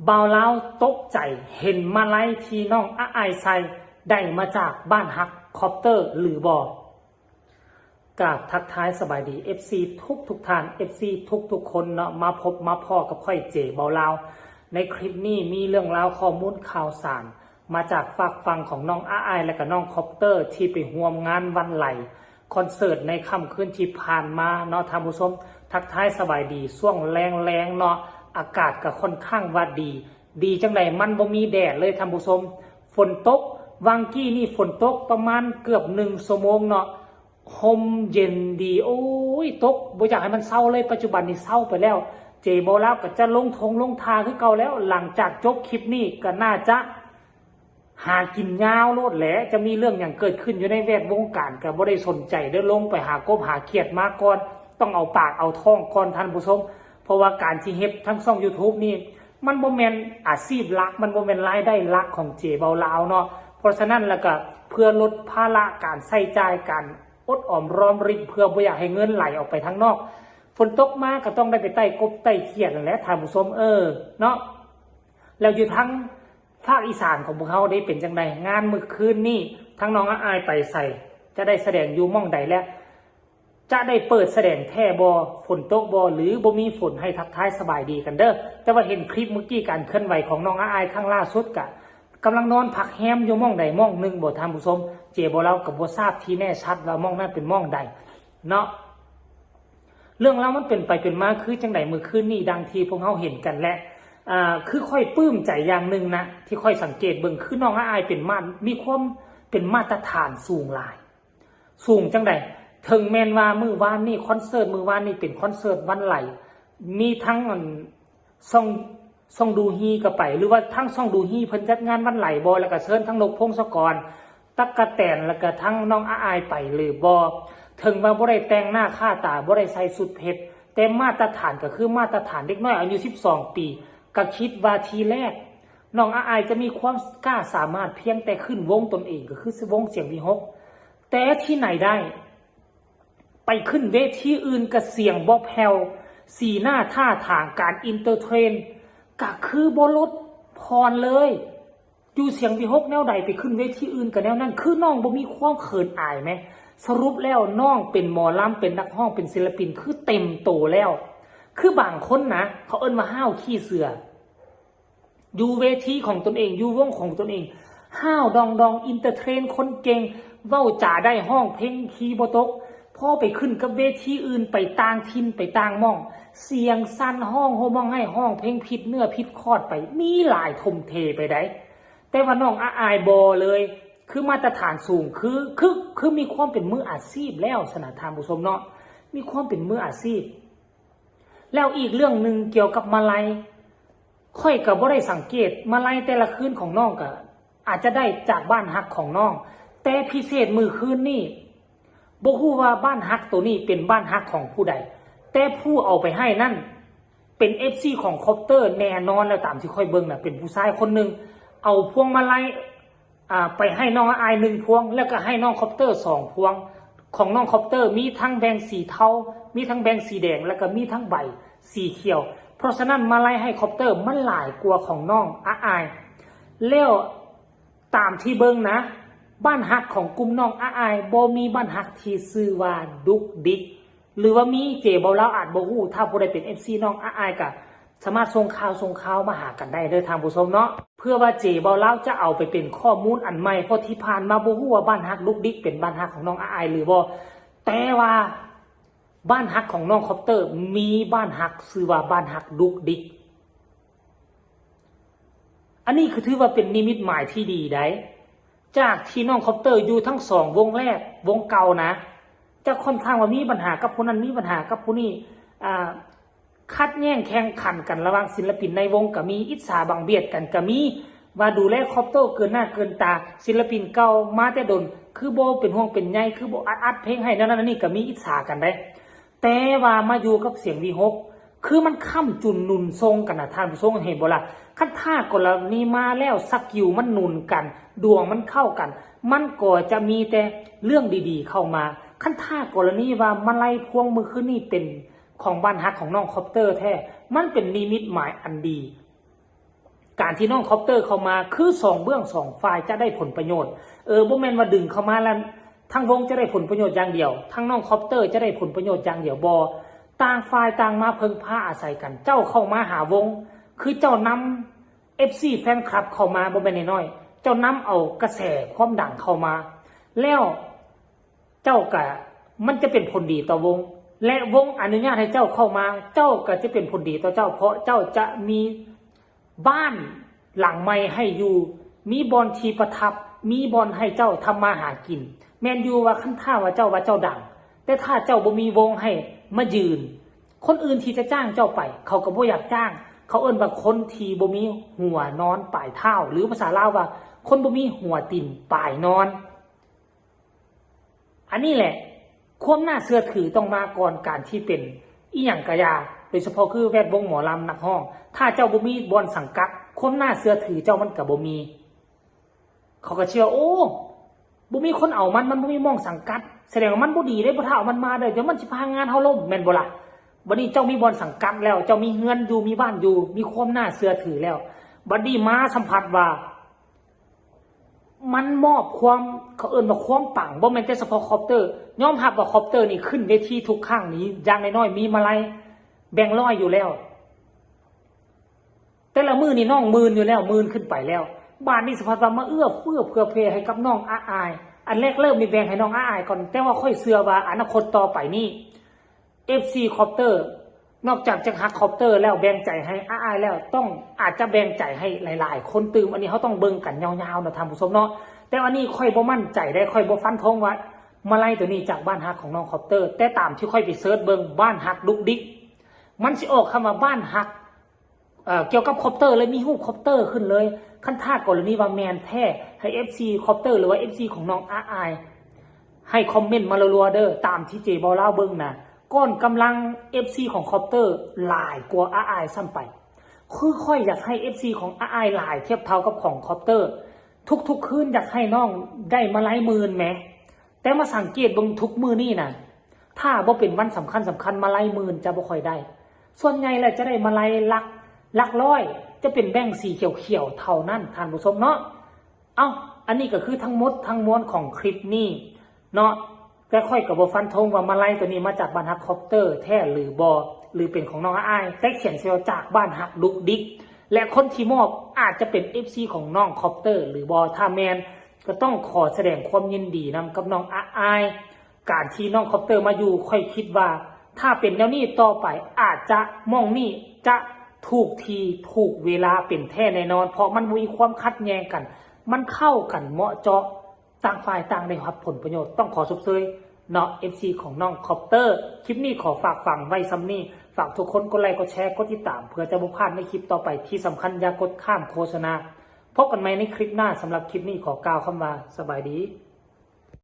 บ่าวลาวตกใจเห็นมาลัยที่น้องอาอายใส่ได้มาจากบ้านฮักคอปเตอร์หรือบ่กราบทักทายสบายดี FC ทุกท่าน FC ทุกคนเนาะมาพบมาพ่อกับค่อยเจ๋บ่าวลาวในคลิปนี้มีเรื่องราวข้อมูลข่าวสารมาจากฝากฟังของน้องอาอายและก็น้องคอปเตอร์ที่ไปร่วมงานวันไหลคอนเสิร์ตในค่ำคืนที่ผ่านมาเนาะท่านผู้ชมทักทายสบายดีช่วงแรงเนาะอากาศก็ค่อนข้างว่าดีจังไดมันบ่มีแดดเลยท่านผู้ชมฝนตกวังกี้นี่ฝนตกประมาณเกือบ1 ชั่วโมงเนาะลมเย็นดีโอ้ยตกบ่อยากให้มันเศร้าเลยปัจจุบันนี้เศร้าไปแล้วเจโบแล้วก็จะลงทาคือเก่าแล้วหลังจากจบคลิปนี้ก็น่าจะหากินยาวโลดแหละจะมีเรื่องอย่างเกิดขึ้นอยู่ในแวดวงการก็บ่ได้สนใจเด้อลงไปหากบหาเขียดมาก่อนต้องเอาปากเอาท้องก่อนท่านผู้ชมเพราะว่าการที่เฮ็ดทั้งช่อง YouTube นี่มันบ่แม่นอาชีพหลักมันบ่แม่นรายได้หลักของเจเบาลาวเนาะเพราะฉะนั้นแล้วก็เพื่อลดภาระการใช้จ่ายการอดออมรอมริบเพื่อบ่อยากให้เงินไหลออกไปทางนอกฝนตกมาก็ต้องได้ไปไต่กบไต่เขียดนั่นแหละท่านผู้ชมเนาะแล้วอยู่ทั้งภาคอีสานของพวกเขาได้เป็นจังไดงานมื้อคืนนี้ทั้งน้องอาอายไปใส่จะได้แสดงอยู่ม่องใดแล้วจะได้เปิดแสดงแท้บอฝนตกบอหรือบ่มีฝนให้ทักทายสบายดีกันเด้อแต่ว่าเห็นคลิปเมื่อกี้การเคลื่อนไหวของน้องอาอายข้างล่าสุดกะกำลังนอนพักแฮมอยู่ม่องใดม่องหนึ่งบ่ท่านผู้ชมเจบ่เรากับบ่ทราบที่แน่ชัดว่าม่องนั้นเป็นม่องใดเนาะเรื่องราวมันเป็นไปเป็นมาคือจังไดมื้อคืนนี้ดังที่พวกเฮาเห็นกันและคือค่อยปลื้มใจอย่างหนึ่งนะที่ค่อยสังเกตเบิ่งคือน้องอาอายเป็นมีความเป็นมาตรฐานสูงหลายสูงจังไดถึงแม้นว่ามื้อวานนี่คอนเสิร์ตมื้อวานนี่เป็นคอนเสิร์ตวันไหลมีทั้งซ่องดูฮีก็ไปหรือว่าทั้งซ่องดูฮีเพิ่นจัดงานวันไหลบ่แล้วก็เชิญทั้งนกพงศกรตั๊กแตนแล้วก็ทั้งน้องอาอายไปหรือบ่ถึงว่าบ่ได้แต่งหน้าค่าตาบ่ได้ใส่สุดเพชรแต่มาตรฐานก็คือมาตรฐานเด็กน้อยอายุ12 ปีก็คิดว่าทีแรกน้องอาอายจะมีความกล้าสามารถเพียงแต่ขึ้นวงตนเองก็คือวงเสียงวิหกแต่ที่ไหนได้ไปขึ้นเวทีอื่นกับเสียงบ่แผ่วสีหน้าท่าทางการอินเตอร์เทรนก็คือบ่ลดพรเลยอยู่เสียงวิหกแนวใดไปขึ้นเวทีอื่นกับแนวนั้นคือน้องบ่มีความเขินอายไหมสรุปแล้วน้องเป็นหมอลำเป็นนักร้องเป็นศิลปินคือเต็มโตแล้วคือบางคนนะเขาเอิ้นว่าห้าวขี้เสืออยู่เวทีของตนเองอยู่วงของตนเองห้าวดองอินเตอร์เทรนคนเก่งเว้าจ่าได้ห้องเพลงคีย์บ่ตกพอไปขึ้นกับเวทีอื่นไปต่างถิ่นไปต่างม่องเสียงสั่นห้องโฮมองให้ห้องเพลงผิดเนื้อผิดคอดไปมีหลายทมเทไปได้แต่ว่าน้องอาอายบอเลยคือมาตรฐานสูงคือมีความเป็นมืออาชีพแล้วสนาทานผู้ชมเนาะมีความเป็นมืออาชีพแล้วอีกเรื่องหนึ่งเกี่ยวกับมาลัยค่อยกับบ่ได้สังเกตมาลัยแต่ละคืนของน้องก็อาจจะได้จากบ้านฮักของน้องแต่พิเศษมือคืนนี่บ่ฮู้ว่าบ้านฮักตัวนี้เป็นบ้านฮักของผู้ใดแต่ผู้เอาไปให้นั่นเป็น FC ของคอปเตอร์แน่นอนแล้วตามที่ค่อยเบิ่งน่ะเป็นผู้ชายคนนึงเอาพวงมาลัยไปให้น้องอาย1 พวงแล้วก็ให้น้องคอปเตอร์2 พวงของน้องคอปเตอร์มีทั้งแบงสีเทามีทั้งแบงสีแดงแล้วก็มีทั้งใบสีเขียวเพราะฉะนั้นมาลัยให้คอปเตอร์มันหลายกว่าของน้องอาอายแล้วตามที่เบิ่งนะบ้านฮักของกลุ่มน้องอาอายบ่มีบ้านฮักที่ชื่อว่าดุกดิกหรือว่ามีเจเบาแล้วอาจบ่ฮู้ถ้าผู้ใดเป็น FC น้องอาอายก็สามารถส่งข่าวมาหากันได้เด้อทางผู้ชมเนาะเพื่อว่าเจเบาแล้วจะเอาไปเป็นข้อมูลอันใหม่เพราะที่ผ่านมาบ่ฮู้ว่าบ้านฮักดุกดิกเป็นบ้านฮักของน้องอาอายหรือบ่แต่ว่าบ้านฮักของน้องคอปเตอร์มีบ้านฮักชื่อว่าบ้านฮักดุกดิกอันนี้คือถือว่าเป็นนิมิตหมายที่ดีได้จากที่น้องคอปเตอร์อยู่ทั้ง2 วงแรกวงเก่านะจะค่อนข้างว่ามีปัญหากับผู้นั้นมีปัญหากับผู้นี้คัดแย่งแข่งขันกันระหว่างศิลปินในวงก็มีอิจฉาบังเบียดกันก็มีว่าดูแลคอปเตอร์เกินหน้าเกินตาศิลปินเก่ามาแต่ดนคือโบเป็นห่วงเป็นใยคือโบอัดเพลงให้นั่นนี่ก็มีอิจฉากันได้แต่ว่ามาอยู่กับเสียงวีหกคือมันค้ำจุนนุนทรงกันนะท่านผู้ชมเห็นบ่ล่ะคันท่ากรณีมาแล้วสักอยู่มันนุนกันดวงมันเข้ากันมันก็จะมีแต่เรื่องดีๆเข้ามาคันท่ากรณีว่ามาไล่พวงมือขึ้นนี่เป็นของบ้านฮักของน้องคอปเตอร์แท้มันเป็นนิมิตหมายอันดี การที่น้องคอปเตอร์เข้ามาคือ2เบื้อง2ฝ่ายจะได้ผลประโยชน์บ่แม่นว่าดึงเข้ามาแล้วทั้งวงจะได้ผลประโยชน์อย่างเดียวทั้งน้องคอปเตอร์จะได้ผลประโยชน์อย่างเดียวบ่ต่างฝ่ายต่างมาเพิ่งพาอาศัยกันเจ้าเข้ามาหาวงคือเจ้านำ FC แฟนคลับเข้ามาบ่แม่นน้อยๆเจ้านำเอากระแสความดังเข้ามาแล้วเจ้าก็มันจะเป็นผลดีต่อวงและวงอนุญาตให้เจ้าเข้ามาเจ้าก็จะเป็นผลดีต่อเจ้าเพราะเจ้าจะมีบ้านหลังใหม่ให้อยู่มีบอนที่ประทับมีบอนให้เจ้าทำมาหากินแมนยูว่าขั้นท่าว่าเจ้าดังแต่ถ้าเจ้าบ่มีวงให้มายืนคนอื่นที่จะจ้างเจ้าไปเขาก็บ่อยากจ้างเขาเอิ้นว่าคนที่บ่มีหัวนอนปลายเท้าหรือภาษาลาวว่าคนบ่มีหัวตีนปลายนอนอันนี้แหละความน่าเชื่อถือต้องมาก่อนการที่เป็นอีหยังกะยาโดยเฉพาะคือแวดวงหมอลำนักห้องถ้าเจ้าบ่มีบอนสังกัดความน่าเชื่อถือเจ้ามันก็บ่มีเขาก็เชื่อโอ้บ่มีคนเอามันบ่มีมองสังกัดแสดงว่ามันบ่ดีเด้บ่ถ้าเอามันมาได้เดี๋ยวมันสิพางานเฮาล่มแม่นบ่ล่ะบัดนี้เจ้ามีบอนสังกัดแล้วเจ้ามีเงินอยู่มีบ้านอยู่มีความน่าเชื่อถือแล้วบัดนี้มาสัมผัสว่ามันมอบความเขาเอิ้นว่าความปังบ่แม่นแต่เฉพาะคอปเตอร์ยอมรับว่าคอปเตอร์นี่ขึ้นเวทีทุกครั้งนี้อย่างน้อยๆมีมาลัยแบ่งร้อยอยู่แล้วแต่ละมือนี่น้องหมื่นอยู่แล้วหมื่นขึ้นไปแล้วบ้านนี้สัมผัสว่ามาเอื้อเฟื้อเผื่อเพให้กับน้องอาอายอันแรกเริ่มมีแบ่งให้น้องอาอายก่อนแต่ว่าค่อยเชื่อว่าอนาคตต่อไปนี่ FC คอปเตอร์นอกจากจะหักคอปเตอร์แล้วแบ่งใจให้อาอายแล้วต้องอาจจะแบ่งใจให้หลายๆคนตื่มอันนี้เขาต้องเบิ่งกันยาวๆนะท่านผู้ชมเนาะแต่อันนี้ค่อยบ่มั่นใจได้ค่อยบ่ฟันธงว่ามาไล่ตัวนี้จากบ้านฮักของน้องคอปเตอร์แต่ตามที่ค่อยไปเสิร์ชเบิ่งบ้านฮักดุกดิกมันสิออกคำว่าบ้านฮักเกี่ยวกับคอปเตอร์เลยมีรูปคอปเตอร์ขึ้นเลยขั้นท่ากรณีว่าแมนแท้ให้ FC คอปเตอร์หรือว่า FC ของน้องอาอายให้คอมเมนต์มารัวๆเด้อตามที่เจบอลเล่าเบิ่งนะก้อนกำลัง FC ของคอปเตอร์หลายกว่าอาอายซ้ำไปคือค่อยอยากให้ FC ของอาอายหลายเทียบเท่ากับของคอปเตอร์ทุกคืนอยากให้น้องได้มาไล่หมื่นแหมแต่มาสังเกตเบิ่งทุกมือนี่นะถ้าบ่เป็นวันสำคัญมาไล่หมื่นจะบ่ค่อยได้ส่วนใหญ่แหละจะได้มาไล่หลักร้อยจะเป็นแบ่งสีเขียวๆเท่านั้นท่านผู้ชมเนาะอันนี้ก็คือทั้งหมดทั้งมวลของคลิปนี้เนาะแต่ค่อยกับบฟันธงว่ามาไล่ตัวนี้มาจากบ้านฮักคอปเตอร์แท้หรือบอหรือเป็นของน้องอ้ายแต่เขียนเซลจากบ้านฮักดุกดิกและคนที่มอบอาจจะเป็น FC ของน้องคอปเตอร์หรือบอถ้าแมนก็ต้องขอแสดงความยินดีนำกับน้องอ้ายการที่น้องคอปเตอร์มาอยู่ค่อยคิดว่าถ้าเป็นแนวนี้ต่อไปอาจจะมองนี่จะถูกทีถูกเวลาเป็นแท้แน่นอนเพราะมันมีความคัดแย้งกันมันเข้ากันเหมาะเจาะต่างฝ่ายต่างได้รับผลประโยชน์ต้องขอชมเชยเนาะ FC ของน้องคอปเตอร์คลิปนี้ขอฝากฟังไว้ซ้ำนี้ฝากทุกคนกดไลค์กดแชร์กดติดตามเพื่อจะบ่พลาดในคลิปต่อไปที่สำคัญอย่ากดข้ามโฆษณาพบกันใหม่ในคลิปหน้าสำหรับคลิปนี้ขอกล่าวคำว่าสบายดี